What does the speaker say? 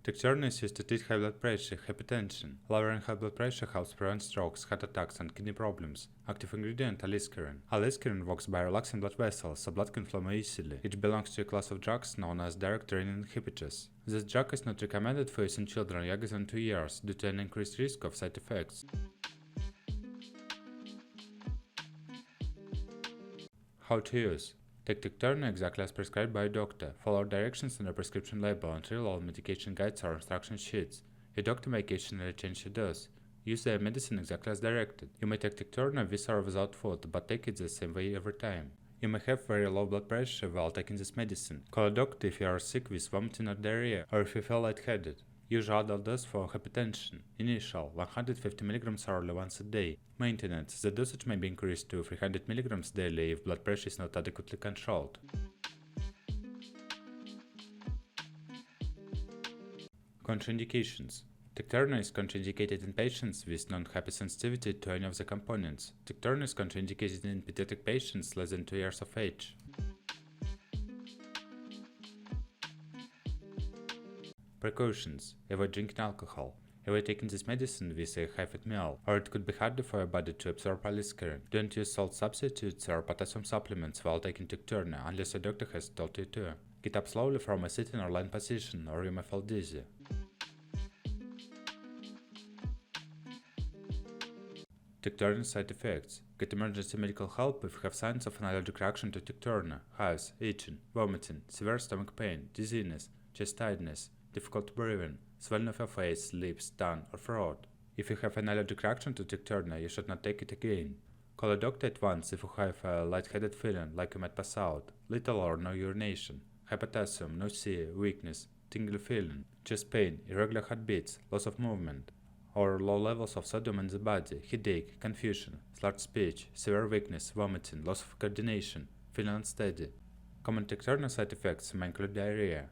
Tekturna is used to treat high blood pressure, hypertension. Lowering high blood pressure helps prevent strokes, heart attacks, and kidney problems. Active ingredient aliskiren. Aliskiren works by relaxing blood vessels, so blood can flow more easily. It belongs to a class of drugs known as direct renin inhibitors. This drug is not recommended for use in children younger than 2 years due to an increased risk of side effects. How to use. Take Tekturna exactly as prescribed by a doctor. Follow directions on the prescription label and read all medication guides or instruction sheets. Your doctor may occasionally change your dose. Use the medicine exactly as directed. You may take Tekturna with or without food, but take it the same way every time. You may have very low blood pressure while taking this medicine. Call a doctor if you are sick with vomiting or diarrhea, or if you feel lightheaded. Use adult dose for hypertension. Initial 150 mg orally once a day. Maintenance. The dosage may be increased to 300 mg daily if blood pressure is not adequately controlled. Contraindications. Tekturna is contraindicated in patients with non-hypersensitivity to any of the components. Tekturna is contraindicated in pediatric patients less than 2 years of age. Precautions. Avoid drinking alcohol. Avoid taking this medicine with a high-fat meal, or it could be harder for your body to absorb aliskiren. Don't use salt substitutes or potassium supplements while taking Tekturna unless your doctor has told you to. Get up slowly from a sitting or lying position, or you may fall dizzy. Tekturna side effects. Get emergency medical help if you have signs of an allergic reaction to Tekturna, hives, itching, vomiting, severe stomach pain, dizziness, chest tightness, difficult breathing, swelling of your face, lips, tongue, or throat. If you have an allergic reaction to Tekturna, you should not take it again. Call a doctor at once if you have a lightheaded feeling like you might pass out, little or no urination, high potassium, nausea, weakness, tingly feeling, chest pain, irregular heartbeats, loss of movement, or low levels of sodium in the body, headache, confusion, slurred speech, severe weakness, vomiting, loss of coordination, feeling unsteady. Common Tekturna side effects may include diarrhea.